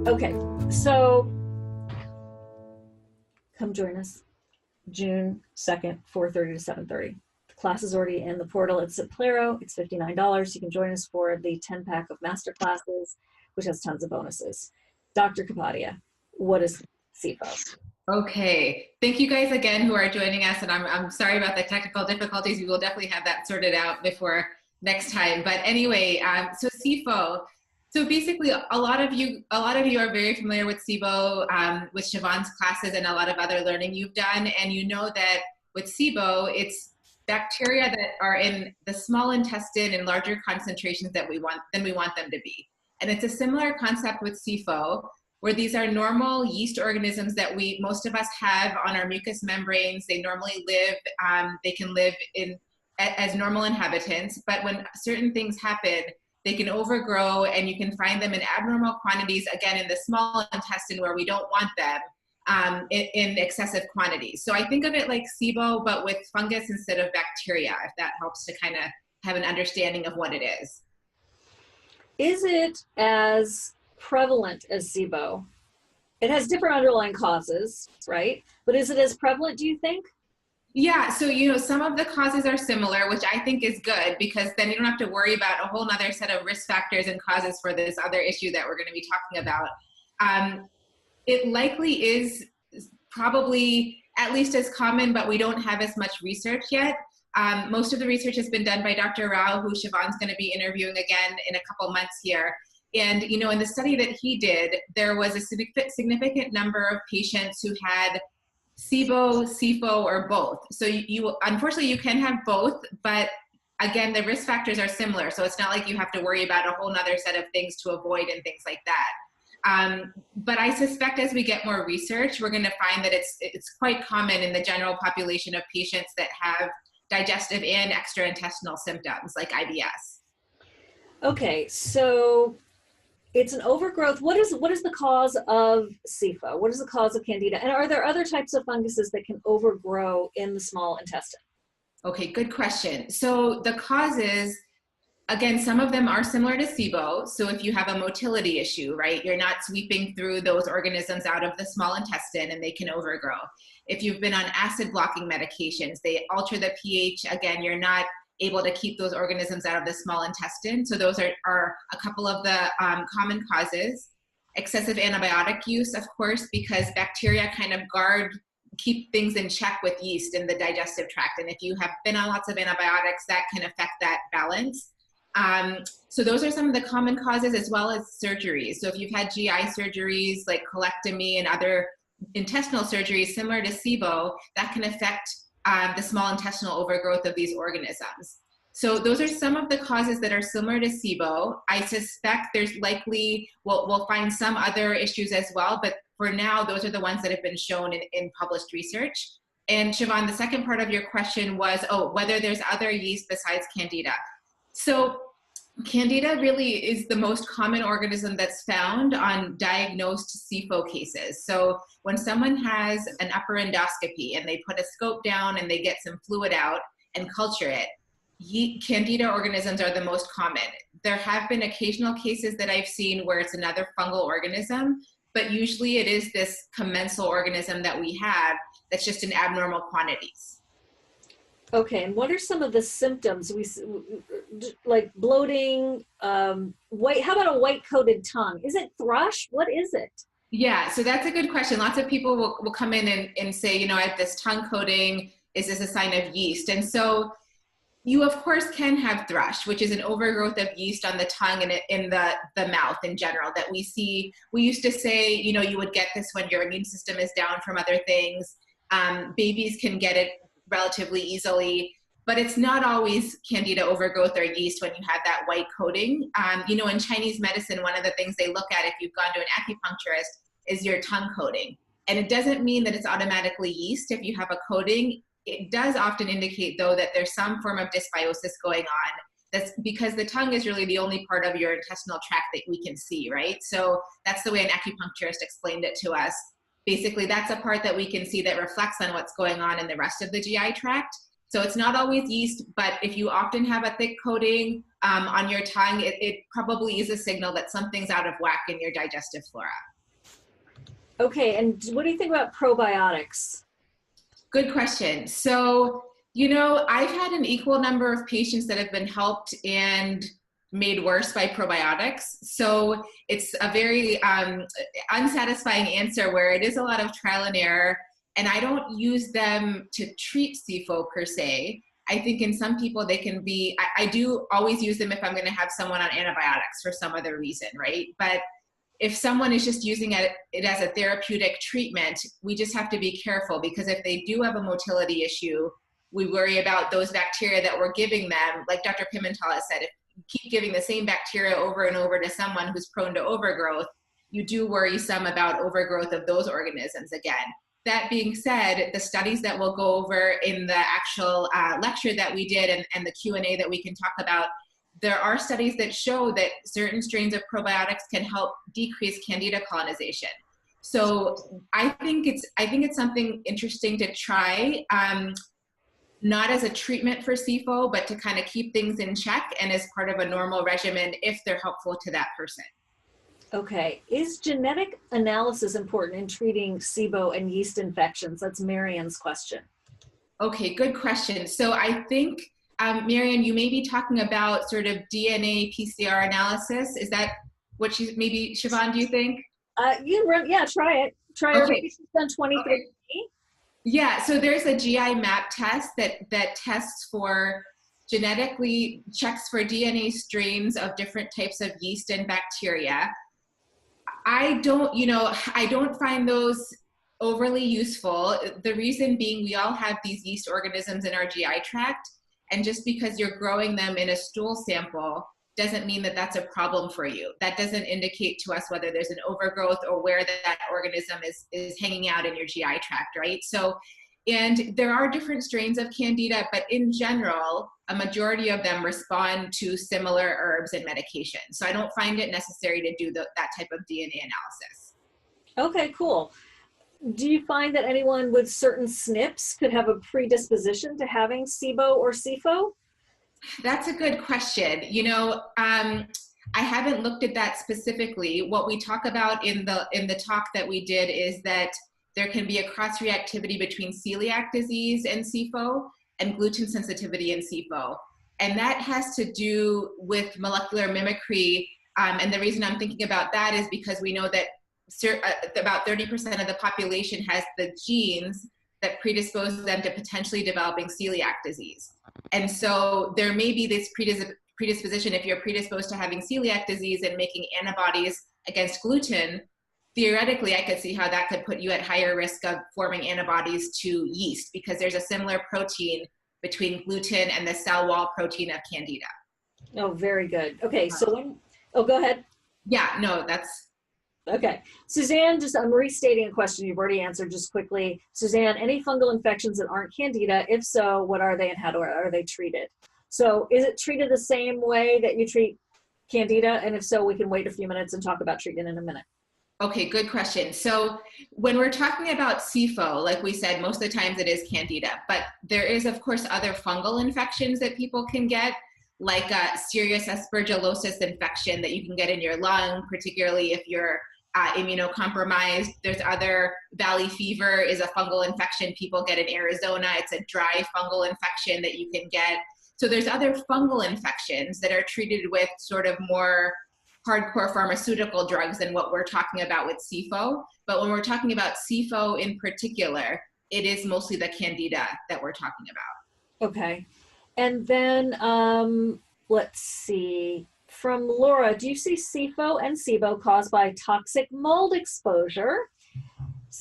Okay, so come join us June 2nd, 4:30 to 7:30. The class is already in the portal. It's at Plero. It's $59. You can join us for the 10-pack of master classes, which has tons of bonuses. Dr. Kapadia, what is SIFO? Okay, thank you guys again who are joining us, and I'm sorry about the technical difficulties. We will definitely have that sorted out before next time. But anyway, so SIFO. So basically, a lot of you are very familiar with SIBO, with Siobhan's classes and a lot of other learning you've done, and you know that with SIBO, it's bacteria that are in the small intestine in larger concentrations than we want them to be. And it's a similar concept with SIFO, where these are normal yeast organisms that most of us have on our mucous membranes. They normally live, they can live as normal inhabitants, but when certain things happen, they can overgrow, and you can find them in abnormal quantities, again, in the small intestine where we don't want them, in excessive quantities. So I think of it like SIBO, but with fungus instead of bacteria, if that helps to kind of have an understanding of what it is. Is it as prevalent as SIBO? It has different underlying causes, right? But is it as prevalent, do you think? Yeah, so some of the causes are similar, which I think is good, because then you don't have to worry about a whole nother set of risk factors and causes for this other issue that we're going to be talking about. It likely is probably at least as common, but we don't have as much research yet. Most of the research has been done by Dr. Rao, who Siobhan's going to be interviewing again in a couple months here. And, in the study that he did, there was a significant number of patients who had SIBO, SIFO, or both. So unfortunately, you can have both, but again, the risk factors are similar. So it's not like you have to worry about a whole nother set of things to avoid and things like that. But I suspect as we get more research, we're going to find that it's quite common in the general population of patients that have digestive and extraintestinal symptoms like IBS. Okay, so it's an overgrowth. What is the cause of SIFO? What is the cause of Candida? And are there other types of funguses that can overgrow in the small intestine? Okay, good question. So the causes, again, some of them are similar to SIBO. So if you have a motility issue, right, you're not sweeping through those organisms out of the small intestine and they can overgrow. If you've been on acid blocking medications, they alter the pH. Again, you're not able to keep those organisms out of the small intestine. So those are a couple of the common causes. Excessive antibiotic use, of course, because bacteria kind of keep things in check with yeast in the digestive tract. And if you have been on lots of antibiotics, that can affect that balance. So those are some of the common causes, as well as surgeries. So if you've had GI surgeries like colectomy and other intestinal surgeries similar to SIBO, that can affect the small intestinal overgrowth of these organisms. So those are some of the causes that are similar to SIBO. I suspect there's likely, we'll find some other issues as well, but for now, those are the ones that have been shown in published research. And Siobhan, the second part of your question was, whether there's other yeast besides Candida. So Candida really is the most common organism that's found on diagnosed SIFO cases. So when someone has an upper endoscopy and they put a scope down and they get some fluid out and culture it, Candida organisms are the most common. There have been occasional cases that I've seen where it's another fungal organism, but usually it is this commensal organism that we have that's just in abnormal quantities. Okay, and what are some of the symptoms? Like bloating, white. How about a white-coated tongue? Is it thrush? What is it? Yeah, so that's a good question. Lots of people will come in and say, I have this tongue coating. Is this a sign of yeast? And so you, of course, can have thrush, which is an overgrowth of yeast on the tongue and in the mouth in general that we see. We used to say, you would get this when your immune system is down from other things. Babies can get it relatively easily, but it's not always Candida overgrowth or yeast when you have that white coating. In Chinese medicine, one of the things they look at if you've gone to an acupuncturist is your tongue coating. And it doesn't mean that it's automatically yeast if you have a coating. It does often indicate, though, that there's some form of dysbiosis going on. That's because the tongue is really the only part of your intestinal tract that we can see, right? So that's the way an acupuncturist explained it to us. Basically, that's a part that we can see that reflects on what's going on in the rest of the GI tract. So it's not always yeast, but if you often have a thick coating on your tongue, it probably is a signal that something's out of whack in your digestive flora. Okay, and what do you think about probiotics? Good question. So, I've had an equal number of patients that have been helped and made worse by probiotics. So it's a very unsatisfying answer where it is a lot of trial and error. And I don't use them to treat SIFO per se. I think in some people they can be, I do always use them if I'm going to have someone on antibiotics for some other reason, right? But if someone is just using it as a therapeutic treatment, we just have to be careful, because if they do have a motility issue, we worry about those bacteria that we're giving them. Like Dr. Pimentel has said, if you keep giving the same bacteria over and over to someone who's prone to overgrowth, you do worry some about overgrowth of those organisms again. That being said, the studies that we'll go over in the actual lecture that we did and the Q&A that we can talk about, there are studies that show that certain strains of probiotics can help decrease Candida colonization. So I think it's something interesting to try, not as a treatment for SIFO, but to kind of keep things in check and as part of a normal regimen if they're helpful to that person. Okay, is genetic analysis important in treating SIBO and yeast infections? That's Marian's question. Okay, good question. So I think, Marian, you may be talking about sort of DNA PCR analysis. Is that what maybe, Siobhan, do you think? Yeah, try it. Try Okay. everybody's done 23. Okay. Yeah, so there's a GI map test that tests for genetically, checks for DNA strains of different types of yeast and bacteria. I don't find those overly useful. The reason being, we all have these yeast organisms in our GI tract, and just because you're growing them in a stool sample doesn't mean that that's a problem for you. That doesn't indicate to us whether there's an overgrowth or where that organism is hanging out in your GI tract, right? So, and there are different strains of Candida, but in general, a majority of them respond to similar herbs and medications. So I don't find it necessary to do that type of DNA analysis. Okay, cool. Do you find that anyone with certain SNPs could have a predisposition to having SIBO or SIFO? That's a good question. I haven't looked at that specifically. What we talk about in the talk that we did is that there can be a cross-reactivity between celiac disease and SIFO and gluten sensitivity in SIFO. And that has to do with molecular mimicry. And the reason I'm thinking about that is because we know that about 30% of the population has the genes that predispose them to potentially developing celiac disease. And so there may be this predisposition if you're predisposed to having celiac disease and making antibodies against gluten. Theoretically, I could see how that could put you at higher risk of forming antibodies to yeast, because there's a similar protein between gluten and the cell wall protein of Candida. Oh, very good. Okay, so go ahead. Yeah, no, that's... Okay. Suzanne, I'm restating a question you've already answered just quickly. Suzanne, any fungal infections that aren't Candida? If so, what are they and how are they treated? So is it treated the same way that you treat Candida? And if so, we can wait a few minutes and talk about treatment in a minute. Okay, good question. So when we're talking about SIFO, like we said, most of the times it is Candida, but there is, of course, other fungal infections that people can get, like a serious aspergillosis infection that you can get in your lung, particularly if you're immunocompromised. There's other valley fever is a fungal infection people get in Arizona. It's a dry fungal infection that you can get. So there's other fungal infections that are treated with sort of more hardcore pharmaceutical drugs than what we're talking about with SIFO. But when we're talking about SIFO in particular, it is mostly the Candida that we're talking about. Okay. And then let's see. From Laura, do you see SIFO and SIBO caused by toxic mold exposure,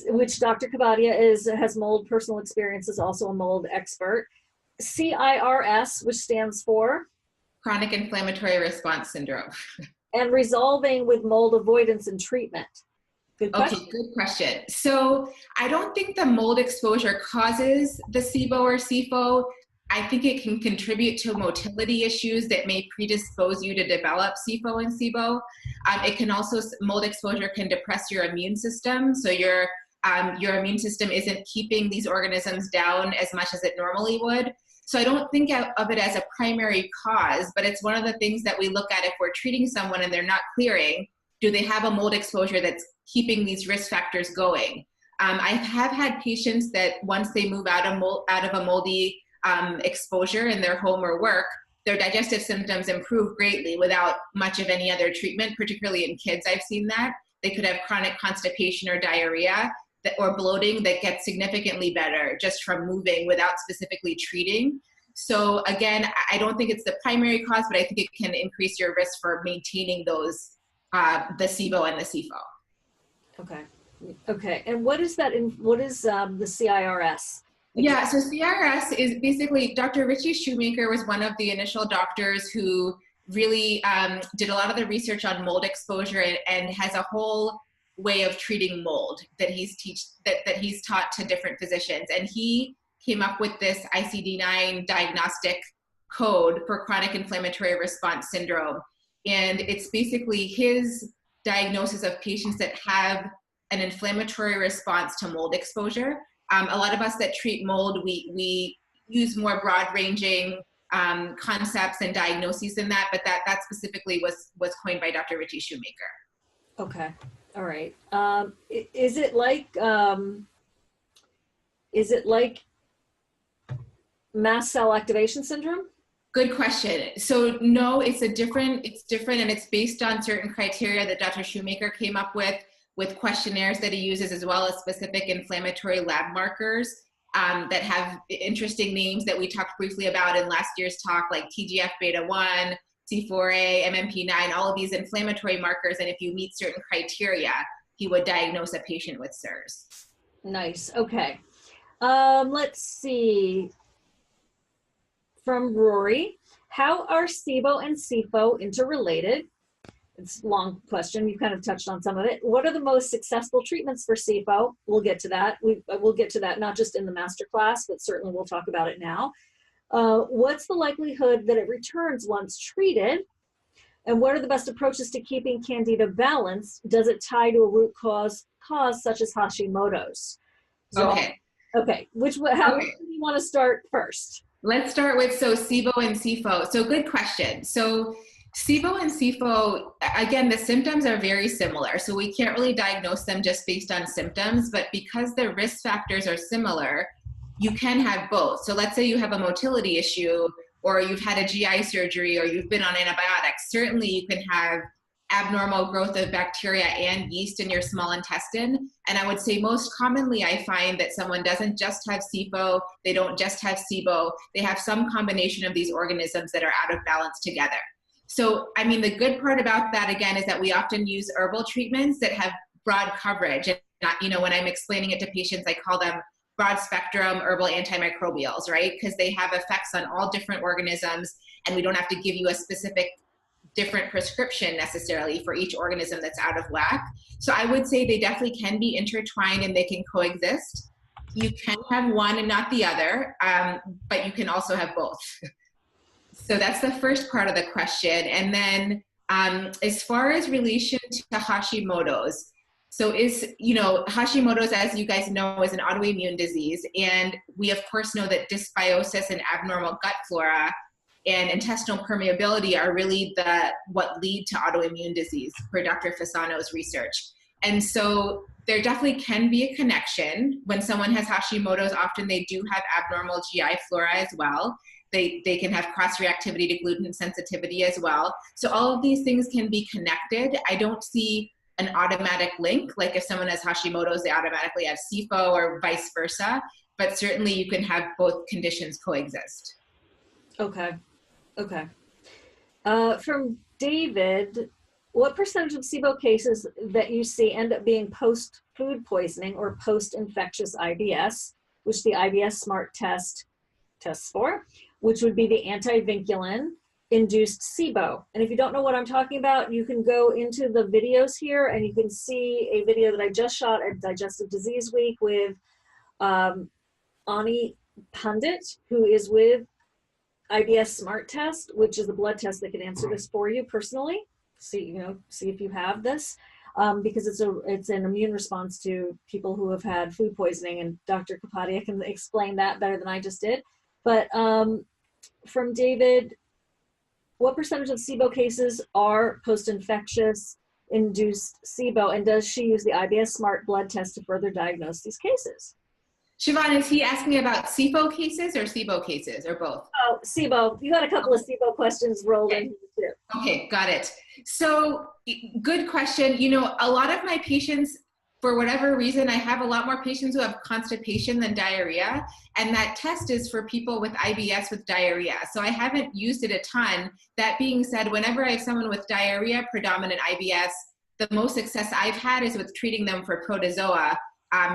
which Dr. Kapadia has mold personal experience, is also a mold expert. CIRS, which stands for? Chronic Inflammatory Response Syndrome. And resolving with mold avoidance and treatment. Good question. Okay, good question. So I don't think the mold exposure causes the SIBO or SIFO. I think it can contribute to motility issues that may predispose you to develop SIFO and SIBO. It can also, mold exposure can depress your immune system. So your immune system isn't keeping these organisms down as much as it normally would. So I don't think of it as a primary cause, but it's one of the things that we look at if we're treating someone and they're not clearing. Do they have a mold exposure that's keeping these risk factors going? I have had patients that once they move out of a moldy exposure in their home or work, their digestive symptoms improve greatly without much of any other treatment, particularly in kids. I've seen that. They could have chronic constipation or diarrhea or bloating that gets significantly better just from moving without specifically treating. So again, I don't think it's the primary cause, but I think it can increase your risk for maintaining those, the SIBO and the SIFO. Okay. Okay. And what is that? What is the CIRS? Yeah, so CIRS is basically, Dr. Richie Shoemaker was one of the initial doctors who really did a lot of the research on mold exposure and has a whole way of treating mold that he's taught to different physicians. And he came up with this ICD-9 diagnostic code for chronic inflammatory response syndrome. And it's basically his diagnosis of patients that have an inflammatory response to mold exposure. A lot of us that treat mold, we use more broad-ranging concepts and diagnoses than that, but that specifically was coined by Dr. Richie Shoemaker. Okay, all right. Is it like mast cell activation syndrome? Good question. So no, it's different, and it's based on certain criteria that Dr. Shoemaker came up with questionnaires that he uses, as well as specific inflammatory lab markers that have interesting names that we talked briefly about in last year's talk, like TGF-beta1, C4A, MMP9, all of these inflammatory markers. And if you meet certain criteria, he would diagnose a patient with SIRS. Nice. Okay. Let's see. From Rory, how are SIBO and SIFO interrelated? It's a long question. You kind of touched on some of it. What are the most successful treatments for SIFO? We'll get to that. We'll get to that not just in the masterclass, but certainly we'll talk about it now. What's the likelihood that it returns once treated? And what are the best approaches to keeping Candida balanced? Does it tie to a root cause such as Hashimoto's? So, okay. Okay. How do you want to start first? Let's start with SIBO and SIFO. So good question. So SIBO and SIFO, again, the symptoms are very similar. So we can't really diagnose them just based on symptoms, but because the risk factors are similar, you can have both. So let's say you have a motility issue, or you've had a GI surgery, or you've been on antibiotics. Certainly you can have abnormal growth of bacteria and yeast in your small intestine. And I would say most commonly I find that someone doesn't just have SIFO, they don't just have SIBO, they have some combination of these organisms that are out of balance together. So, I mean, the good part about that, again, is that we often use herbal treatments that have broad coverage. And not, when I'm explaining it to patients, I call them broad spectrum herbal antimicrobials, right? Because they have effects on all different organisms, and we don't have to give you a specific different prescription necessarily for each organism that's out of whack. So I would say they definitely can be intertwined and they can coexist. You can have one and not the other, but you can also have both. So that's the first part of the question. And then as far as relation to Hashimoto's, so Hashimoto's, as you guys know, is an autoimmune disease. And we of course know that dysbiosis and abnormal gut flora and intestinal permeability are really what lead to autoimmune disease per Dr. Fasano's research. And so there definitely can be a connection. When someone has Hashimoto's, often they do have abnormal GI flora as well. They can have cross-reactivity to gluten sensitivity as well. So all of these things can be connected. I don't see an automatic link, like if someone has Hashimoto's, they automatically have SIFO or vice versa, but certainly you can have both conditions coexist. Okay. Okay. From David, what percentage of SIBO cases that you see end up being post-food poisoning or post-infectious IBS, which the IBS SMART test tests for, which would be the antivinculin-induced SIBO? And if you don't know what I'm talking about, you can go into the videos here and you can see a video that I just shot at Digestive Disease Week with Ani Pandit, who is with IBS SMART test, which is a blood test that can answer this for you personally. See if you have this, because it's an immune response to people who have had food poisoning, and Dr. Kapadia can explain that better than I just did. But from David, what percentage of SIBO cases are post-infectious induced SIBO, and does she use the IBS Smart blood test to further diagnose these cases? Siobhan, is he asking about SIFO cases or SIBO cases, or both? Oh, SIBO. You got a couple of SIBO questions rolled in here too. Okay, got it. So good question. You know, a lot of my patients, for whatever reason, I have a lot more patients who have constipation than diarrhea. And that test is for people with IBS with diarrhea. So I haven't used it a ton. That being said, whenever I have someone with diarrhea, predominant IBS, the most success I've had is with treating them for protozoa.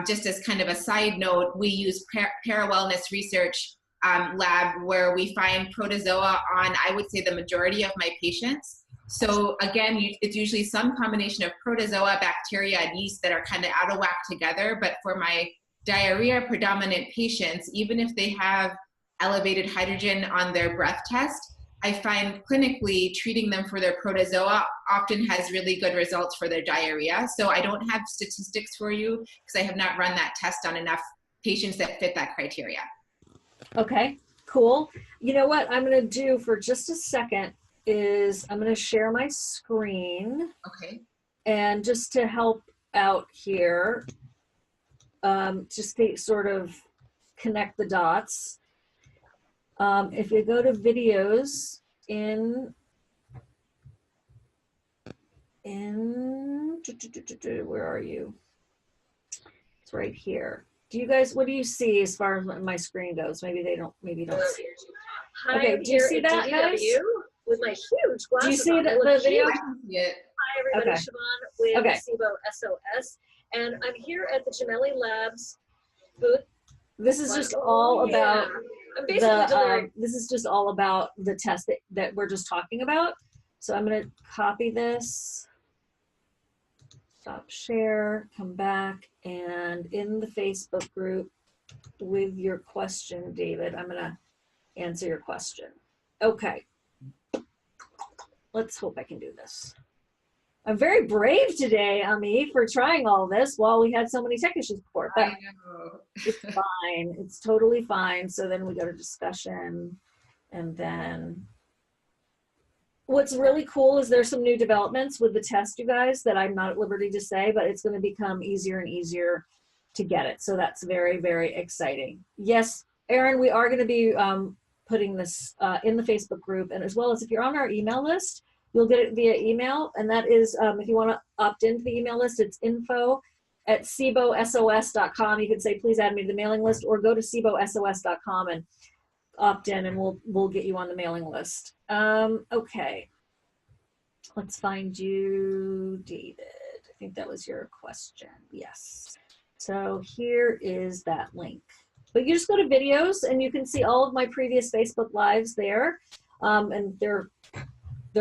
Just as kind of a side note, we use Para-Wellness Research lab where we find protozoa on, I would say, the majority of my patients. So again, it's usually some combination of protozoa, bacteria, and yeast that are kind of out of whack together. But for my diarrhea predominant patients, even if they have elevated hydrogen on their breath test, I find clinically treating them for their protozoa often has really good results for their diarrhea. So I don't have statistics for you because I have not run that test on enough patients that fit that criteria. Okay, cool. You know what I'm going to do for just a second is I'm going to share my screen. Okay. And just to help out here, just to sort of connect the dots. If you go to videos where are you? It's right here. Do you guys, what do you see as far as my screen goes? Maybe you don't see it. Hi, okay, do you see that, guys? With my huge glasses. Do you see on. the video? Hi, everybody. Okay. Siobhan with SIBO SOS, and I'm here at the Gemelli Labs booth. This is just all about I'm basically delivering. this is just all about the test that we're just talking about. So I'm going to copy this, stop share, come back, and in the Facebook group with your question, David, I'm going to answer your question. Okay. Let's hope I can do this. I'm very brave today, Ami, for trying all this while we had so many tech issues before. But I know. it's fine. It's totally fine. So then we go to discussion, and then what's really cool is there's some new developments with the test, you guys, that I'm not at liberty to say, but it's going to become easier and easier to get it. So that's very, very exciting. Yes, Erin, we are going to be putting this in the Facebook group, and as well as if you're on our email list, you'll get it via email, and that is, if you want to opt into the email list, it's info@sibosos.com. You can say, please add me to the mailing list, or go to sibosos.com and opt in, and we'll get you on the mailing list. Okay, let's find you, David. I think that was your question. Yes. So here is that link. But you just go to videos, and you can see all of my previous Facebook Lives there, and there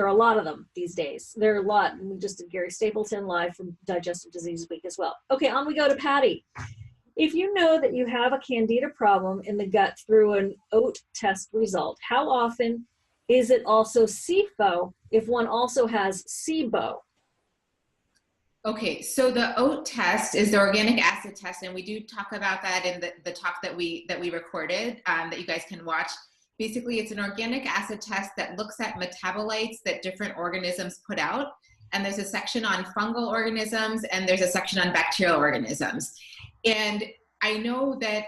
are a lot of them these days. There are a lot. And we just did Gary Stapleton live from Digestive Disease Week as well. Okay, on we go to Patty. If you know that you have a Candida problem in the gut through an OAT test result, how often is it also SIFO if one also has SIBO? Okay, so the OAT test is the organic acid test, and we do talk about that in the talk that we recorded that you guys can watch. Basically, it's an organic acid test that looks at metabolites that different organisms put out. And there's a section on fungal organisms, and there's a section on bacterial organisms. And I know that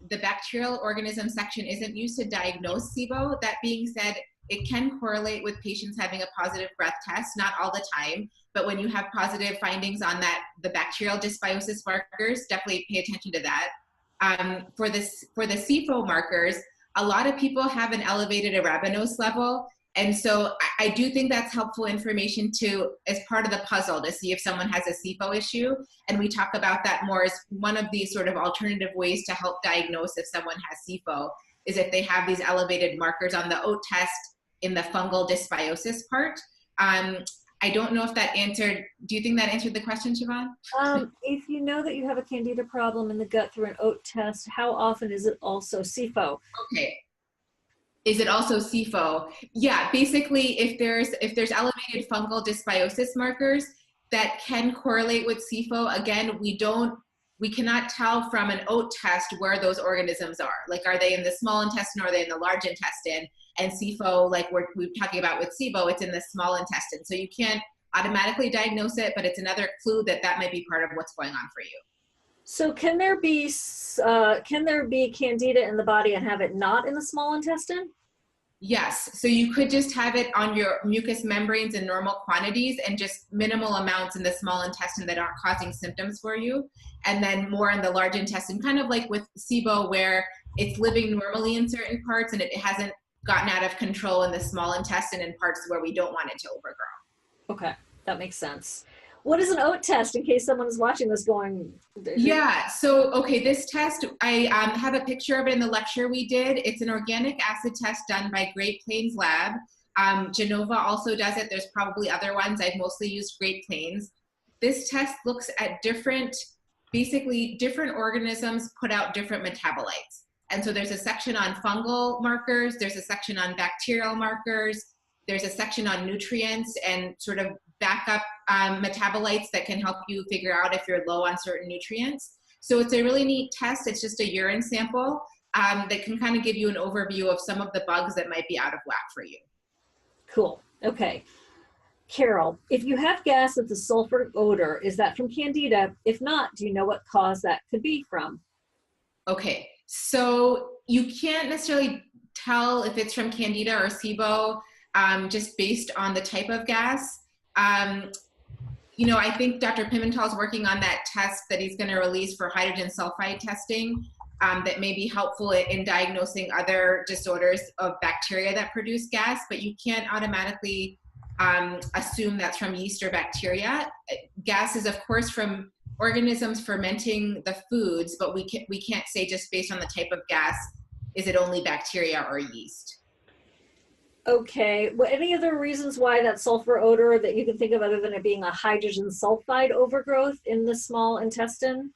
the bacterial organism section isn't used to diagnose SIBO. That being said, it can correlate with patients having a positive breath test, not all the time, but when you have positive findings on that, the bacterial dysbiosis markers, definitely pay attention to that. For the SIFO markers, a lot of people have an elevated arabinose level. And so I do think that's helpful information to, as part of the puzzle, to see if someone has a SIFO issue. And we talk about that more as one of these sort of alternative ways to help diagnose if someone has SIFO, is if they have these elevated markers on the OAT test in the fungal dysbiosis part. I don't know if that answered, do you think that answered the question, Siobhan? If you know that you have a Candida problem in the gut through an OAT test, how often is it also SIFO? Okay. Is it also SIFO? Yeah, basically if there's elevated fungal dysbiosis markers that can correlate with SIFO, again, we don't we cannot tell from an oat test where those organisms are. Like, are they in the small intestine or are they in the large intestine? And SIFO, like we're talking about with SIBO, it's in the small intestine. So you can't automatically diagnose it, but it's another clue that that might be part of what's going on for you. So can there be Candida in the body and have it not in the small intestine? Yes, so you could just have it on your mucous membranes in normal quantities and just minimal amounts in the small intestine that aren't causing symptoms for you. And then more in the large intestine, kind of like with SIBO, where it's living normally in certain parts and it hasn't gotten out of control in the small intestine in parts where we don't want it to overgrow. Okay, that makes sense. What is an oat test in case someone is watching this going? Yeah, so, okay, this test, I have a picture of it in the lecture we did. It's an organic acid test done by Great Plains Lab. Genova also does it. There's probably other ones. I've mostly used Great Plains. This test looks at basically different organisms put out different metabolites. And so there's a section on fungal markers, there's a section on bacterial markers, there's a section on nutrients and sort of backup metabolites that can help you figure out if you're low on certain nutrients. So it's a really neat test. It's just a urine sample that can kind of give you an overview of some of the bugs that might be out of whack for you. Cool. Okay. Carol, if you have gas with the sulfur odor, is that from Candida? If not, do you know what cause that could be from? Okay. So you can't necessarily tell if it's from Candida or SIBO just based on the type of gas. You know, I think Dr. Pimentel is working on that test that he's going to release for hydrogen sulfide testing that may be helpful in diagnosing other disorders of bacteria that produce gas, but you can't automatically assume that's from yeast or bacteria. Gas is, of course, from organisms fermenting the foods, but we can't say just based on the type of gas, is it only bacteria or yeast? Okay, well, any other reasons why that sulfur odor that you can think of other than it being a hydrogen sulfide overgrowth in the small intestine?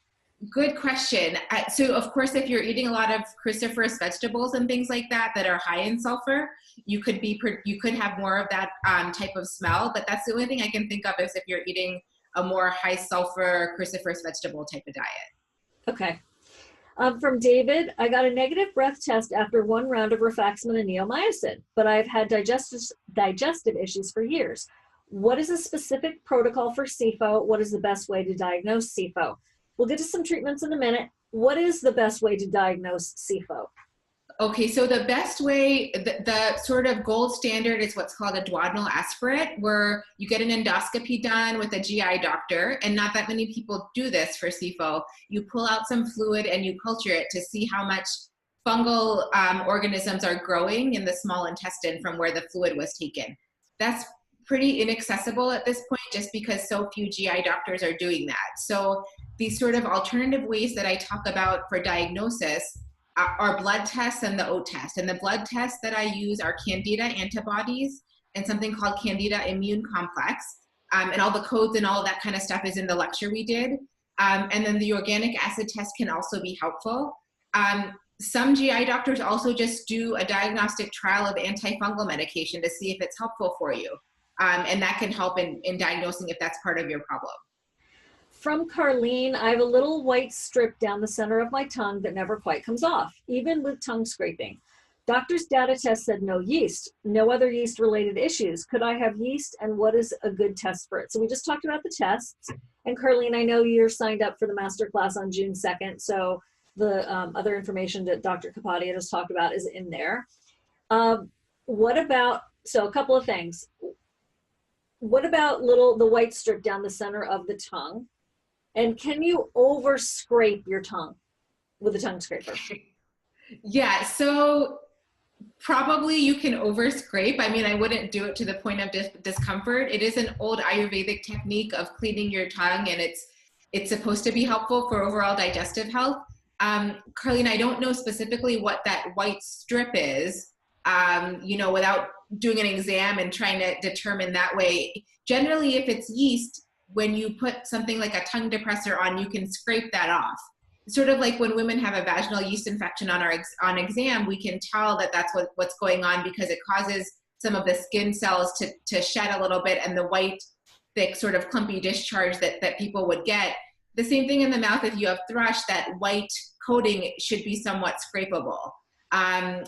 Good question. So of course, if you're eating a lot of cruciferous vegetables and things like that that are high in sulfur, you could have more of that type of smell, but that's the only thing I can think of is if you're eating a more high sulfur cruciferous vegetable type of diet. Okay. From David, I got a negative breath test after one round of rifaximin and neomycin, but I've had digestive issues for years. What is a specific protocol for SIFO? What is the best way to diagnose SIFO? We'll get to some treatments in a minute. What is the best way to diagnose SIFO? Okay, so the best way, the sort of gold standard is what's called a duodenal aspirate, where you get an endoscopy done with a GI doctor, and not that many people do this for SIFO. You pull out some fluid and you culture it to see how much fungal organisms are growing in the small intestine from where the fluid was taken. That's pretty inaccessible at this point just because so few GI doctors are doing that. So these sort of alternative ways that I talk about for diagnosis are blood tests and the oat test. And the blood tests that I use are Candida antibodies and something called Candida immune complex. And all the codes and all of that kind of stuff is in the lecture we did. And then the organic acid test can also be helpful. Some GI doctors also just do a diagnostic trial of antifungal medication to see if it's helpful for you. And that can help in diagnosing if that's part of your problem. From Carlene, I have a little white strip down the center of my tongue that never quite comes off, even with tongue scraping. Doctor's data test said no yeast, no other yeast related issues. Could I have yeast and what is a good test for it? So we just talked about the tests. And Carlene, I know you're signed up for the masterclass on June 2nd. So the other information that Dr. Kapadia just talked about is in there. What about, so a couple of things. What about the white strip down the center of the tongue? And can you over scrape your tongue with a tongue scraper? Yeah, so probably you can over scrape. I mean, I wouldn't do it to the point of discomfort. It is an old Ayurvedic technique of cleaning your tongue, and it's supposed to be helpful for overall digestive health. Carlene, I don't know specifically what that white strip is, you know, without doing an exam and trying to determine that way. Generally, if it's yeast, when you put something like a tongue depressor on, you can scrape that off. Sort of like when women have a vaginal yeast infection on exam, we can tell that that's what's going on because it causes some of the skin cells to shed a little bit, and the white, thick, sort of clumpy discharge that people would get, the same thing in the mouth. If you have thrush, that white coating should be somewhat scrapable.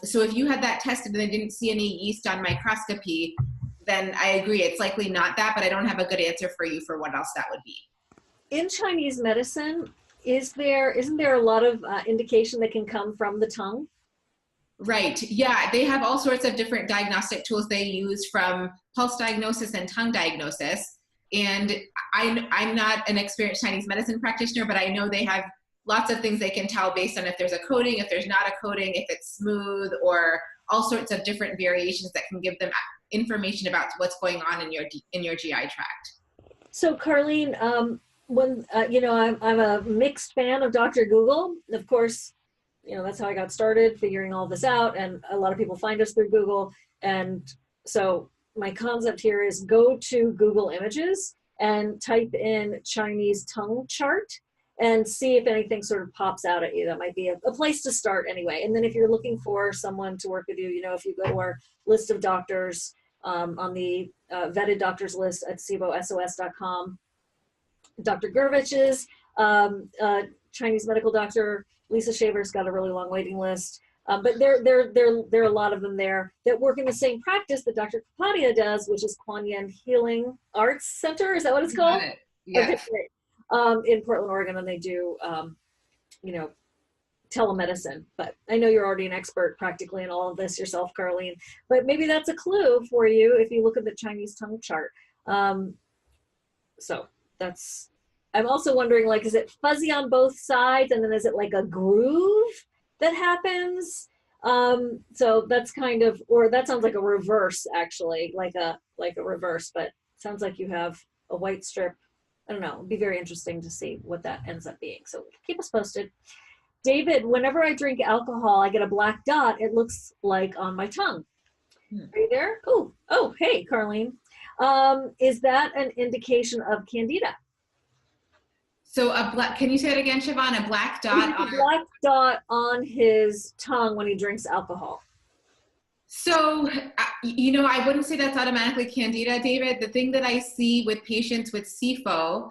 So if you had that tested and they didn't see any yeast on microscopy, then I agree, it's likely not that, but I don't have a good answer for you for what else that would be. In Chinese medicine, isn't there a lot of indication that can come from the tongue? Right, yeah, they have all sorts of different diagnostic tools they use, from pulse diagnosis and tongue diagnosis. And I'm not an experienced Chinese medicine practitioner, but I know they have lots of things they can tell based on if there's a coating, if there's not a coating, if it's smooth, or all sorts of different variations that can give them information about what's going on in your GI tract. So Carlene, when you know, I'm a mixed fan of Dr. Google. Of course, you know, that's how I got started figuring all this out, and a lot of people find us through Google. And so my concept here is go to Google Images and type in Chinese tongue chart and see if anything sort of pops out at you. That might be a place to start anyway. And then if you're looking for someone to work with you, you know, if you go to our list of doctors on the vetted doctors list at SIFOSOS.com, Dr. Gurvich's Chinese medical doctor, Lisa Shaver's got a really long waiting list. But there are a lot of them there that work in the same practice that Dr. Kapadia does, which is Kwan Healing Arts Center. Is that what it's called? Got it. Yes. Okay, great. In Portland, Oregon, and they do, you know, telemedicine. But I know you're already an expert practically in all of this yourself, Carlene. But maybe that's a clue for you if you look at the Chinese tongue chart. So that's. I'm also wondering, like, is it fuzzy on both sides, and then is it like a groove that happens? So that's kind of, or that sounds like a reverse, actually, like a reverse. But it sounds like you have a white strip. I don't know. It'd be very interesting to see what that ends up being. So keep us posted. David, whenever I drink alcohol, I get a black dot. It looks like on my tongue. Are you there? Oh, hey, Carlene. Is that an indication of Candida? So can you say it again, Siobhan? A black dot? A black dot on his tongue when he drinks alcohol. So, you know, I wouldn't say that's automatically Candida, David. The thing that I see with patients with SIFO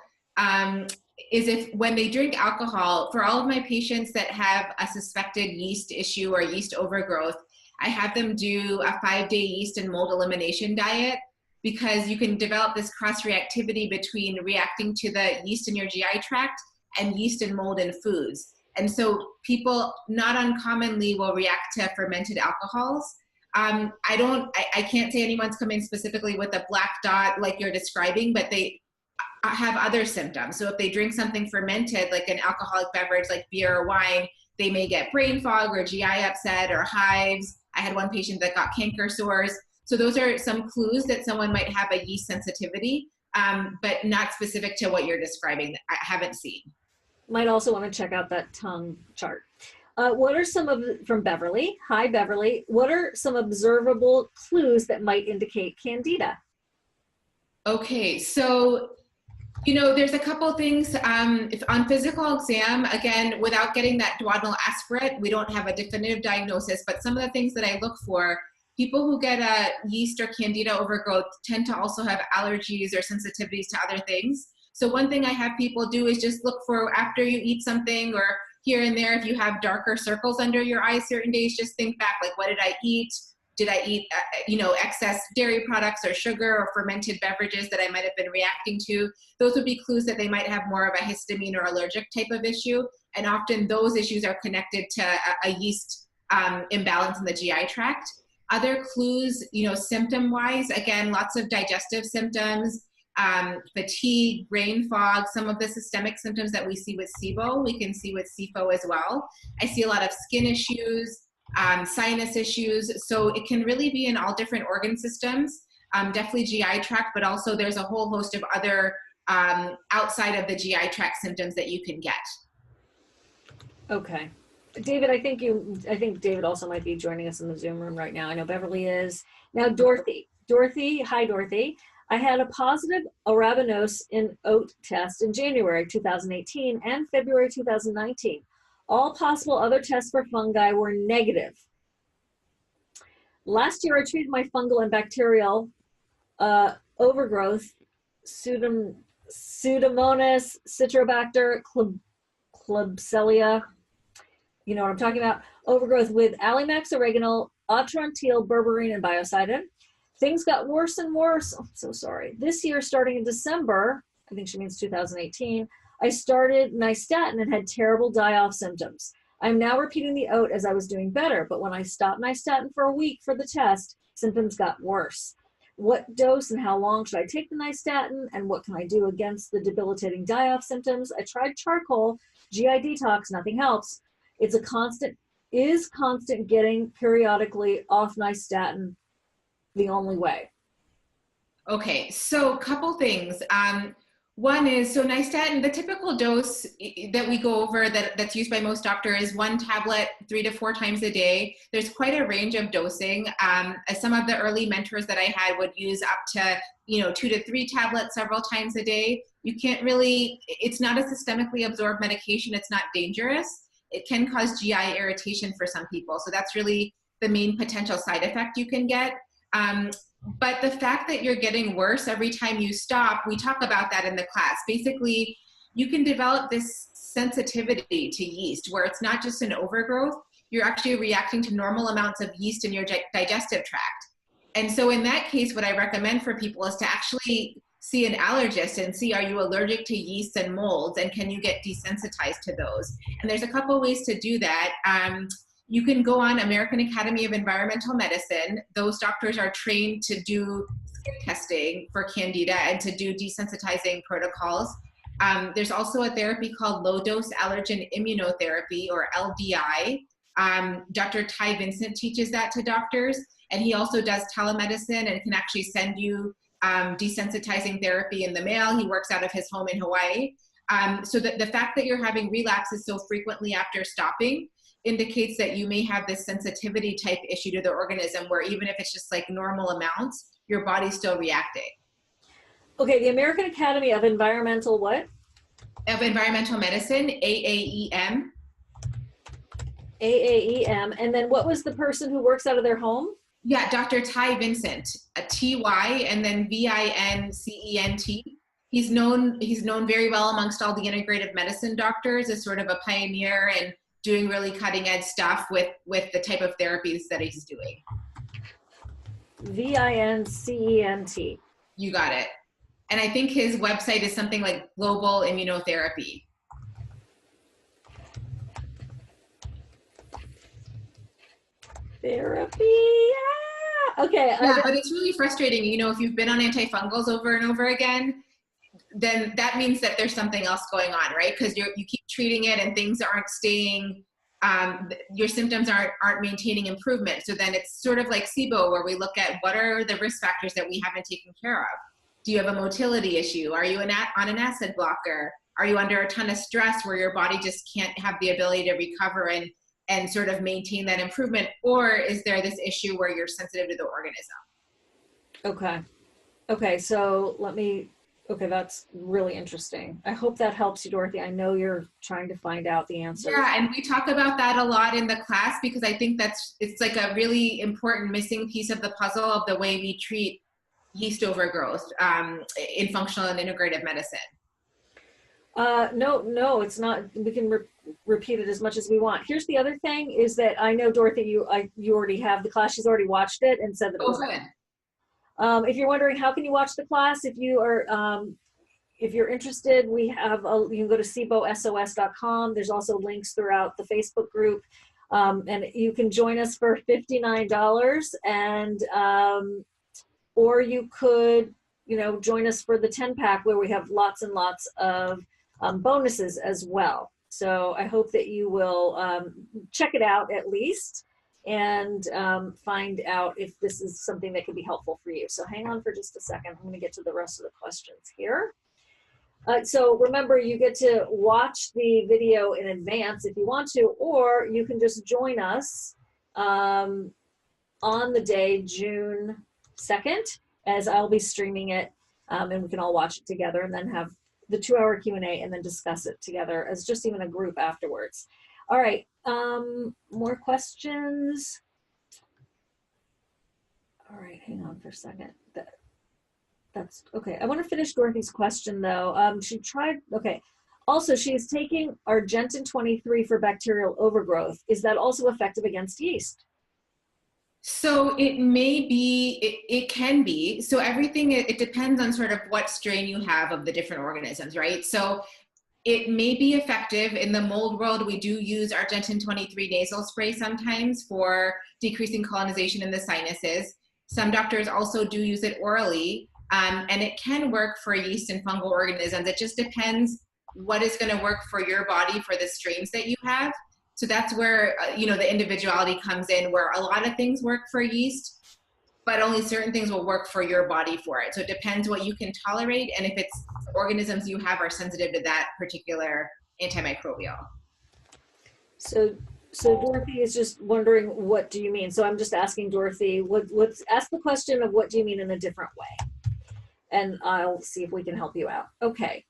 is if when they drink alcohol, for all of my patients that have a suspected yeast issue or yeast overgrowth, I have them do a 5-day yeast and mold elimination diet, because you can develop this cross-reactivity between reacting to the yeast in your GI tract and yeast and mold in foods. And so people not uncommonly will react to fermented alcohols. I can't say anyone's come in specifically with a black dot like you're describing, but they have other symptoms. So if they drink something fermented, like an alcoholic beverage like beer or wine, they may get brain fog or GI upset or hives. I had one patient that got canker sores. So those are some clues that someone might have a yeast sensitivity, but not specific to what you're describing. I haven't seen. Might also want to check out that tongue chart. What are from Beverly? Hi, Beverly. What are some observable clues that might indicate Candida? Okay, so, you know, there's a couple things. If on physical exam, again, without getting that duodenal aspirate, we don't have a definitive diagnosis, but some of the things that I look for, people who get a yeast or Candida overgrowth tend to also have allergies or sensitivities to other things. So one thing I have people do is just look for, after you eat something or here and there, if you have darker circles under your eyes certain days, just think back, like, what did I eat? Did I eat, excess dairy products or sugar or fermented beverages that I might have been reacting to? Those would be clues that they might have more of a histamine or allergic type of issue. And often those issues are connected to a yeast imbalance in the GI tract. Other clues, symptom-wise, again, lots of digestive symptoms, fatigue, brain fog, some of the systemic symptoms that we see with SIBO, we can see with SIFO as well. I see a lot of skin issues, sinus issues. So it can really be in all different organ systems, definitely GI tract, but also there's a whole host of other outside of the GI tract symptoms that you can get. Okay. David, I think David also might be joining us in the Zoom room right now. I know Beverly is. Now, Dorothy, hi, Dorothy. I had a positive arabinose in oat test in January 2018 and February 2019. All possible other tests for fungi were negative. Last year, I treated my fungal and bacterial overgrowth, Pseudomonas, Citrobacter, Klebsiella. You know what I'm talking about. Overgrowth with Alimax, oregano, Atrantil, berberine, and biocidin. Things got worse and worse. Oh, I'm so sorry. This year, starting in December, I think she means 2018, I started nystatin and had terrible die-off symptoms. I'm now repeating the oat as I was doing better, but when I stopped nystatin for a week for the test, symptoms got worse. What dose and how long should I take the nystatin, and what can I do against the debilitating die-off symptoms? I tried charcoal, GI detox, nothing helps. It's a constant, is constant getting periodically off nystatin the only way? Okay, so a couple things. One is, so nystatin, the typical dose that we go over that's used by most doctors is 1 tablet 3 to 4 times a day. There's quite a range of dosing. Some of the early mentors that I had would use up to 2 to 3 tablets several times a day. You can't really, it's not a systemically absorbed medication. It's not dangerous. It can cause GI irritation for some people. So that's really the main potential side effect you can get. But the fact that you're getting worse every time you stop, we talk about that in the class. Basically, you can develop this sensitivity to yeast where it's not just an overgrowth, you're actually reacting to normal amounts of yeast in your digestive tract. And so in that case, what I recommend for people is to actually see an allergist and see, are you allergic to yeast and molds, and can you get desensitized to those? And there's a couple ways to do that. You can go on American Academy of Environmental Medicine. Those doctors are trained to do skin testing for Candida and to do desensitizing protocols. There's also a therapy called low-dose allergen immunotherapy, or LDI. Dr. Ty Vincent teaches that to doctors, and he also does telemedicine and can actually send you desensitizing therapy in the mail. He works out of his home in Hawaii. So the fact that you're having relapses so frequently after stopping indicates that you may have this sensitivity type issue to the organism, where even if it's just like normal amounts, your body's still reacting. Okay, the American Academy of Environmental what? Of Environmental Medicine, AAEM. AAEM. And then what was the person who works out of their home? Yeah, Dr. Ty Vincent, a T-Y and then V-I-N-C-E-N-T. He's known very well amongst all the integrative medicine doctors as sort of a pioneer and doing really cutting edge stuff with the type of therapies that he's doing. V-I-N-C-E-N-T. You got it. And I think his website is something like Global Immunotherapy. Therapy. Yeah. Okay. Yeah, but it's really frustrating. If you've been on antifungals over and over again, then that means that there's something else going on, right? Because you keep treating it and things aren't staying, your symptoms aren't maintaining improvement. So then it's sort of like SIBO, where we look at what are the risk factors that we haven't taken care of. Do you have a motility issue? Are you on an acid blocker? Are you under a ton of stress where your body just can't have the ability to recover and sort of maintain that improvement? Or is there this issue where you're sensitive to the organism? Okay, so that's really interesting. I hope that helps you, Dorothy. I know you're trying to find out the answer. Yeah, and we talk about that a lot in the class because I think it's like a really important missing piece of the puzzle of the way we treat yeast overgrowth in functional and integrative medicine. No, it's not. We can repeat it as much as we want. Here's the other thing is that I know, Dorothy, you already have the class. She's already watched it and said that it was good. If you're wondering how can you watch the class, if you're interested, we have you can go to SIBOSOS.com. There's also links throughout the Facebook group, and you can join us for $59, and or you could join us for the 10-pack where we have lots and lots of bonuses as well. So I hope that you will check it out at least and find out if this is something that could be helpful for you. So hang on for just a second. I'm going to get to the rest of the questions here. So remember, you get to watch the video in advance if you want to, or you can just join us on the day, June 2nd, as I'll be streaming it, and we can all watch it together and then have the 2-hour Q&A and then discuss it together as just even a group afterwards. All right, more questions? All right, hang on for a second. That's okay. I want to finish Dorothy's question though. She tried, okay. Also, she is taking Argentin 23 for bacterial overgrowth. Is that also effective against yeast? So it may be, it can be. So everything, it depends on sort of what strain you have of the different organisms, right? So it may be effective. In the mold world, we do use Argentin 23 nasal spray sometimes for decreasing colonization in the sinuses. Some doctors also do use it orally, and it can work for yeast and fungal organisms. It just depends what is going to work for your body for the strains that you have. So that's where, the individuality comes in, where a lot of things work for yeast, but only certain things will work for your body for it. So it depends what you can tolerate and if it's organisms you have are sensitive to that particular antimicrobial. So Dorothy is just wondering, what do you mean? So I'm just asking Dorothy, ask the question of what do you mean in a different way? And I'll see if we can help you out. Okay.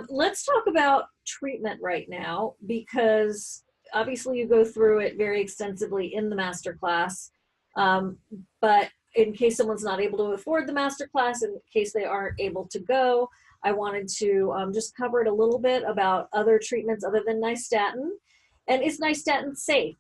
Let's talk about treatment right now, because obviously you go through it very extensively in the masterclass. But in case someone's not able to afford the masterclass, in case they aren't able to go, I wanted to just cover it a little bit about other treatments other than nystatin. And is nystatin safe?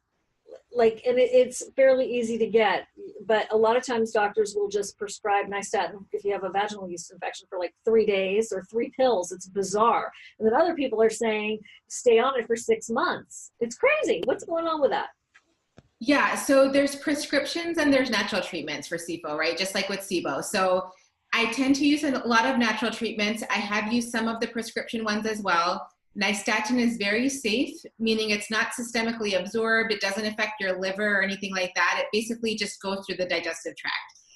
And it's fairly easy to get, but a lot of times doctors will just prescribe nystatin if you have a vaginal yeast infection for like 3 days or 3 pills. It's bizarre. And then other people are saying, stay on it for 6 months. It's crazy. What's going on with that? Yeah, so there's prescriptions and there's natural treatments for SIFO, right? Just like with SIBO. So I tend to use a lot of natural treatments. I have used some of the prescription ones as well. Nystatin is very safe, meaning it's not systemically absorbed. It doesn't affect your liver or anything like that. It basically just goes through the digestive tract.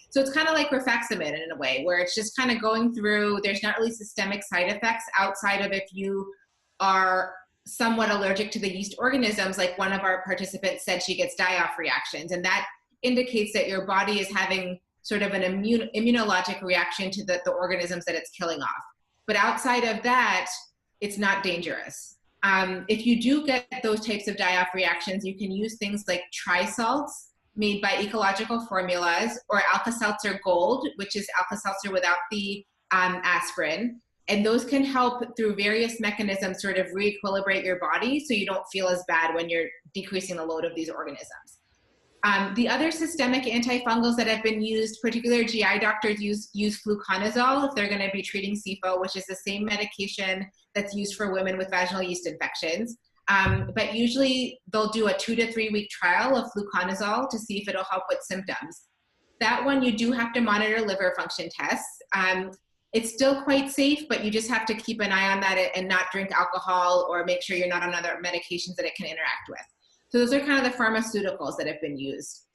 So it's kind of like rifaximin in a way, where it's just kind of going through. There's not really systemic side effects outside of if you are somewhat allergic to the yeast organisms. Like one of our participants said she gets die-off reactions, and that indicates that your body is having sort of an immunologic reaction to the organisms that it's killing off. But outside of that, it's not dangerous. If you do get those types of die-off reactions, you can use things like trisalts made by ecological formulas, or Alka-Seltzer Gold, which is Alka-Seltzer without the aspirin. And those can help through various mechanisms sort of re-equilibrate your body so you don't feel as bad when you're decreasing the load of these organisms. The other systemic antifungals that have been used, particularly GI doctors use fluconazole if they're going to be treating SIFO, which is the same medication that's used for women with vaginal yeast infections. But usually they'll do a 2 to 3 week trial of fluconazole to see if it'll help with symptoms. That one, you do have to monitor liver function tests. It's still quite safe, but you just have to keep an eye on that and not drink alcohol or make sure you're not on other medications that it can interact with. So those are kind of the pharmaceuticals that have been used.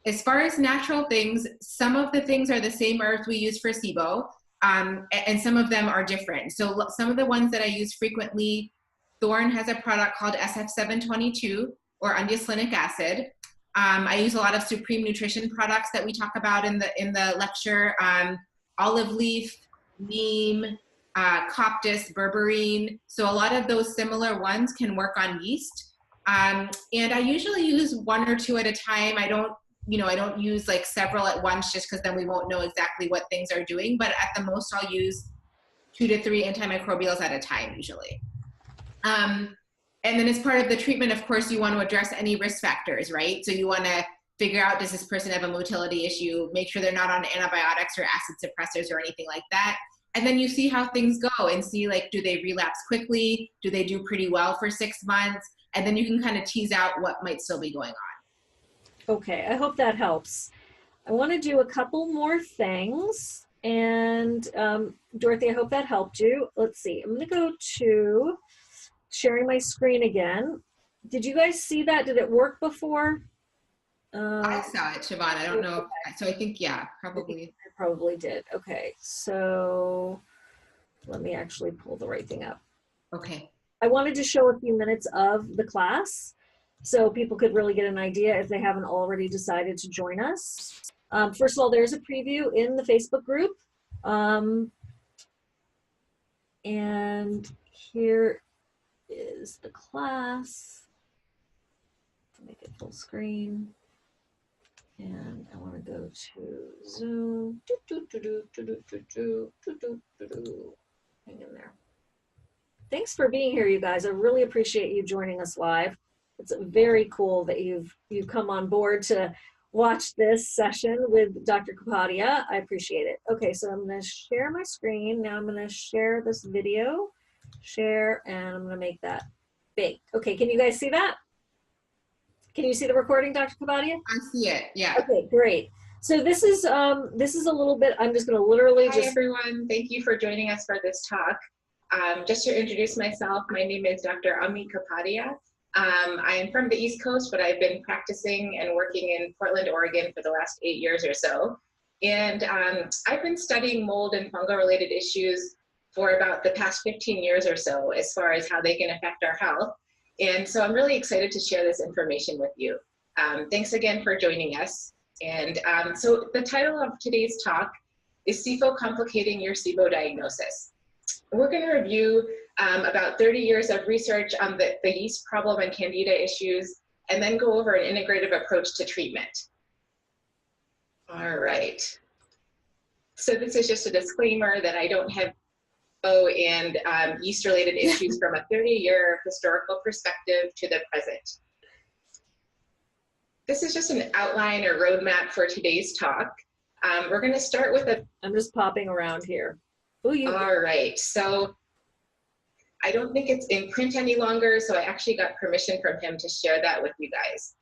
As far as natural things, some of the things are the same herbs we use for SIBO, and some of them are different. So some of the ones that I use frequently, Thorne has a product called SF722 or undesylinic acid. I use a lot of Supreme Nutrition products that we talk about in the lecture, olive leaf, neem, coptis, berberine. So a lot of those similar ones can work on yeast. And I usually use 1 or 2 at a time. I don't use like several at once just because then we won't know exactly what things are doing. But at the most, I'll use 2 to 3 antimicrobials at a time usually. And then as part of the treatment, of course, you want to address any risk factors, right? So you want to figure out, does this person have a motility issue? Make sure they're not on antibiotics or acid suppressors or anything like that. And then you see how things go and see, like, do they relapse quickly? Do they do pretty well for 6 months? And then you can kind of tease out what might still be going on. Okay, I hope that helps. I want to do a couple more things. And Dorothy, I hope that helped you. Let's see. I'm going to go to sharing my screen again. Did you guys see that? Did it work before? I saw it, Siobhan. I don't know. So I think, yeah, probably. I probably did. Okay, so let me actually pull the right thing up. Okay. I wanted to show a few minutes of the class so people could really get an idea if they haven't already decided to join us. First of all, there's a preview in the Facebook group. And here is the class. Make it full screen. And I want to go to Zoom. Hang in there. Thanks for being here, you guys. I really appreciate you joining us live. It's very cool that you've come on board to watch this session with Dr. Kapadia. I appreciate it. Okay, so I'm going to share my screen. Now I'm going to share this video. Share, and I'm going to make that big. Okay, can you guys see that? Can you see the recording, Dr. Kapadia? I see it, yeah. Okay, great. So this is a little bit, I'm just going to literally Hi everyone, thank you for joining us for this talk. Just to introduce myself, my name is Dr. Ami Kapadia. I am from the East Coast, but I've been practicing and working in Portland, Oregon for the last 8 years or so. And I've been studying mold and fungal related issues for about the past 15 years or so, as far as how they can affect our health. And so I'm really excited to share this information with you. Thanks again for joining us. And so the title of today's talk is SIFO Complicating Your SIBO Diagnosis. We're going to review about 30 years of research on the yeast problem and Candida issues, and then go over an integrative approach to treatment. All right. So this is just a disclaimer that I don't have SIBO and yeast-related issues from a 30-year historical perspective to the present. This is just an outline or roadmap for today's talk. We're going to start with a... I'm just popping around here. All right, so I don't think it's in print any longer, so I actually got permission from him to share that with you guys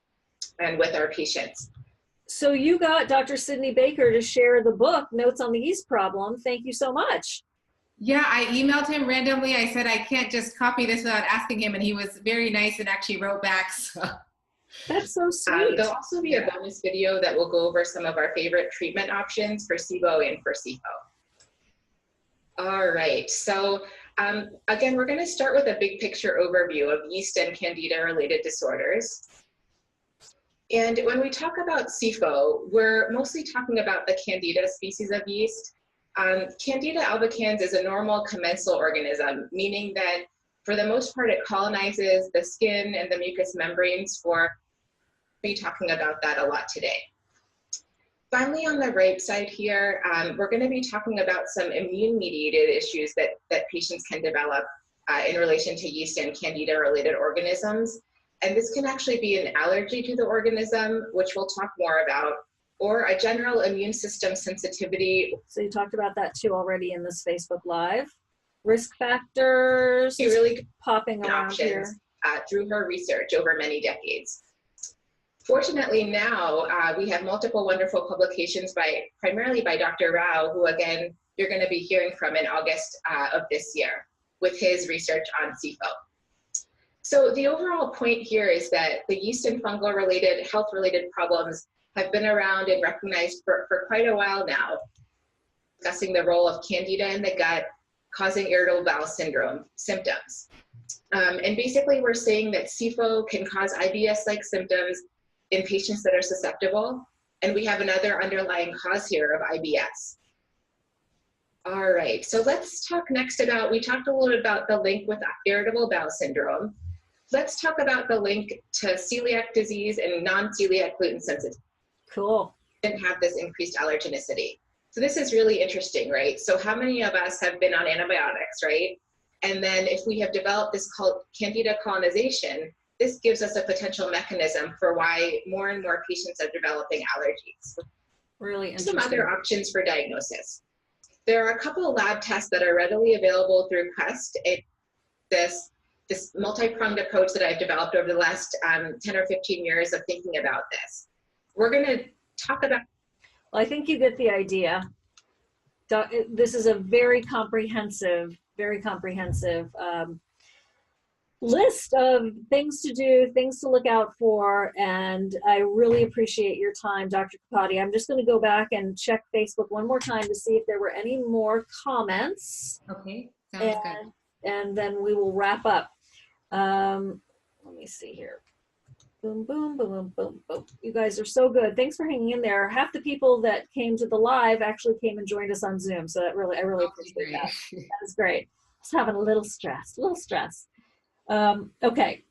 and with our patients. So you got Dr. Sydney Baker to share the book, Notes on the Yeast Problem. Thank you so much. Yeah, I emailed him randomly. I said, I can't just copy this without asking him, and he was very nice and actually wrote back. So. That's so sweet. There'll also be a bonus video that will go over some of our favorite treatment options for SIBO and for SIFO. All right, so again, we're going to start with a big picture overview of yeast and Candida related disorders. And when we talk about SIFO, we're mostly talking about the Candida species of yeast. Candida albicans is a normal commensal organism, meaning that for the most part it colonizes the skin and the mucous membranes. We'll be talking about that a lot today. Finally, on the right side here, we're going to be talking about some immune-mediated issues that patients can develop in relation to yeast and Candida-related organisms. And this can actually be an allergy to the organism, which we'll talk more about, or a general immune system sensitivity. So you talked about that too already in this Facebook Live. Risk factors, really popping around here. Through her research over many decades. Fortunately now, we have multiple wonderful publications primarily by Dr. Rao, who again, you're going to be hearing from in August of this year with his research on SIFO. So the overall point here is that the yeast and fungal related, health related problems have been around and recognized for quite a while now, discussing the role of Candida in the gut causing irritable bowel syndrome symptoms. And basically we're saying that SIFO can cause IBS-like symptoms in patients that are susceptible, and we have another underlying cause here of IBS. All right, so let's talk next about, we talked a little bit about the link with irritable bowel syndrome. Let's talk about the link to celiac disease and non-celiac gluten sensitivity. Cool. And have this increased allergenicity. So this is really interesting, right? So how many of us have been on antibiotics, right? And then if we have developed this called Candida colonization, this gives us a potential mechanism for why more and more patients are developing allergies. Really interesting. Some other options for diagnosis. There are a couple of lab tests that are readily available through Quest. It's this multi-pronged approach that I've developed over the last 10 or 15 years of thinking about this. We're going to talk about. Well, I think you get the idea. This is a very comprehensive list of things to do, things to look out for, and I really appreciate your time, Dr. Kapadia. I'm just going to go back and check Facebook one more time to see if there were any more comments. Okay, sounds good. And then we will wrap up. Let me see here. Boom, boom, boom, boom, boom, boom. You guys are so good. Thanks for hanging in there. Half the people that came to the live actually came and joined us on Zoom, so that really, I really appreciate that. That was great. Just having a little stress. Okay.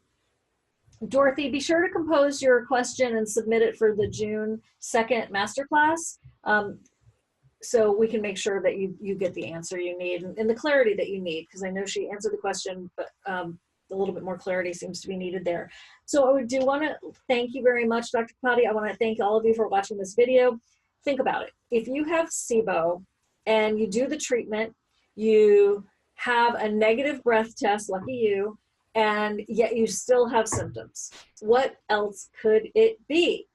Dorothy, be sure to compose your question and submit it for the June 2nd masterclass. So we can make sure that you get the answer you need and the clarity that you need, because I know she answered the question, but a little bit more clarity seems to be needed there. So I do want to thank you very much, Dr. Kapadia. I want to thank all of you for watching this video. Think about it. If you have SIBO and you do the treatment, you have a negative breath test, lucky you, and yet you still have symptoms. What else could it be?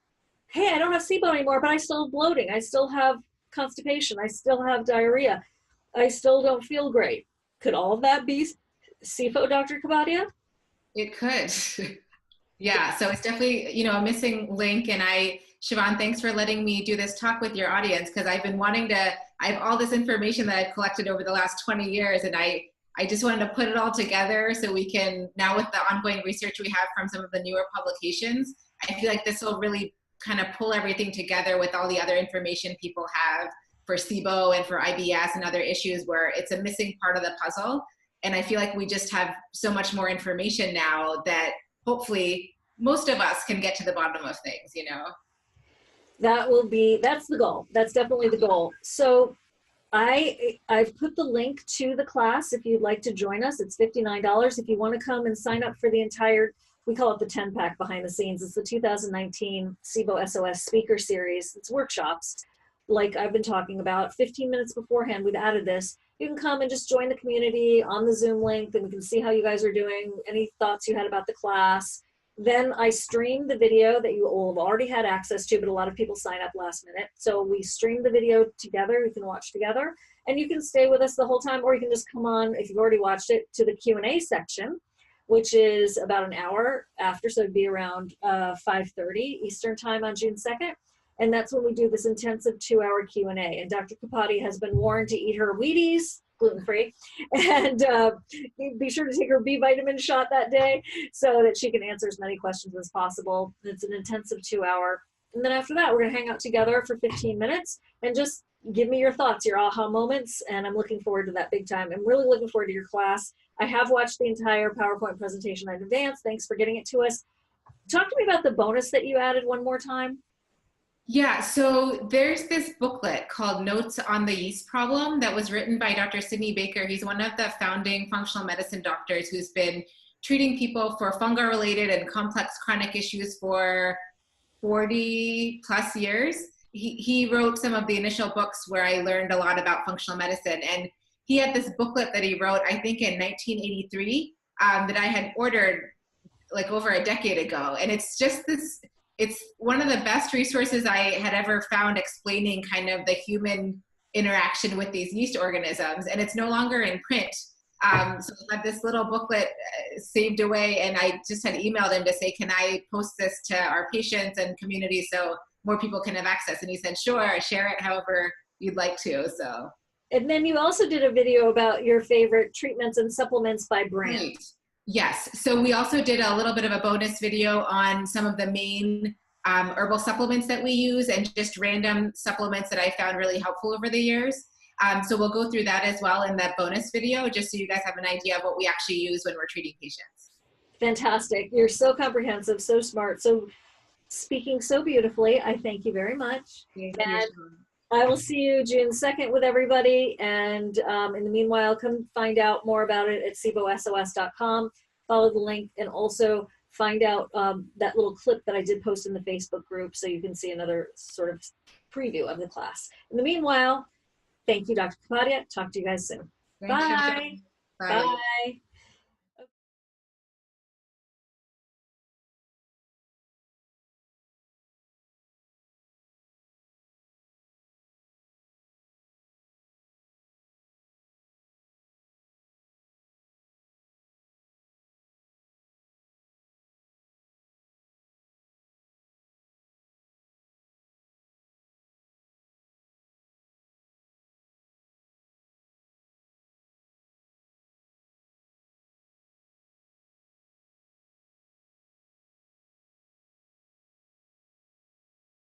Hey, I don't have SIBO anymore, but I still have bloating. I still have constipation. I still have diarrhea. I still don't feel great. Could all of that be SIFO, Dr. Kapadia? It could. Yeah, so it's definitely, you know, a missing link. And Siobhan, thanks for letting me do this talk with your audience, because I've been wanting to, I have all this information that I've collected over the last 20 years, and I just wanted to put it all together so we can, now with the ongoing research we have from some of the newer publications, I feel like this will really kind of pull everything together with all the other information people have for SIBO and for IBS and other issues where it's a missing part of the puzzle. And I feel like we just have so much more information now that hopefully most of us can get to the bottom of things, you know? That's the goal. That's definitely the goal. So I've put the link to the class if you'd like to join us. It's $59. If you want to come and sign up for the entire, we call it the 10-pack behind the scenes. It's the 2019 SIBO SOS speaker series. It's workshops like I've been talking about. 15 minutes beforehand, we've added this. You can come and just join the community on the Zoom link, and we can see how you guys are doing, any thoughts you had about the class. Then I stream the video that you will have already had access to, but a lot of people sign up last minute. So we stream the video together, you can watch together, and you can stay with us the whole time, or you can just come on, if you've already watched it, to the Q&A section, which is about an hour after, so it'd be around 5:30 Eastern time on June 2nd. And that's when we do this intensive 2-hour Q&A. And Dr. Kapadia has been warned to eat her Wheaties, gluten-free, and be sure to take her B vitamin shot that day so that she can answer as many questions as possible. It's an intensive 2-hour. And then after that, we're gonna hang out together for 15 minutes and just give me your thoughts, your aha moments, and I'm looking forward to that big time. I'm really looking forward to your class. I have watched the entire PowerPoint presentation in advance. Thanks for getting it to us. Talk to me about the bonus that you added one more time. Yeah, so there's this booklet called Notes on the Yeast Problem that was written by Dr. Sidney Baker. He's one of the founding functional medicine doctors who's been treating people for fungal-related and complex chronic issues for 40 plus years. He wrote some of the initial books where I learned a lot about functional medicine. And he had this booklet that he wrote, I think in 1983, that I had ordered like over a decade ago. And it's just this, it's one of the best resources I had ever found explaining kind of the human interaction with these yeast organisms. And it's no longer in print. So I had this little booklet saved away, and I just had emailed him to say, can I post this to our patients and community so more people can have access? And he said, sure, share it however you'd like to. So. And then you also did a video about your favorite treatments and supplements by brand. Right. Yes. So we also did a little bit of a bonus video on some of the main herbal supplements that we use and just random supplements that I found really helpful over the years. So we'll go through that as well in that bonus video, just so you guys have an idea of what we actually use when we're treating patients. Fantastic. You're so comprehensive, so smart, so speaking so beautifully. I thank you very much. Thank and you. I will see you June 2nd with everybody. And in the meanwhile, come find out more about it at sibosos.com. Follow the link, and also find out that little clip that I did post in the Facebook group so you can see another sort of preview of the class. In the meanwhile, thank you, Dr. Kapadia. Talk to you guys soon. Thanks, Bye. Bye. Bye.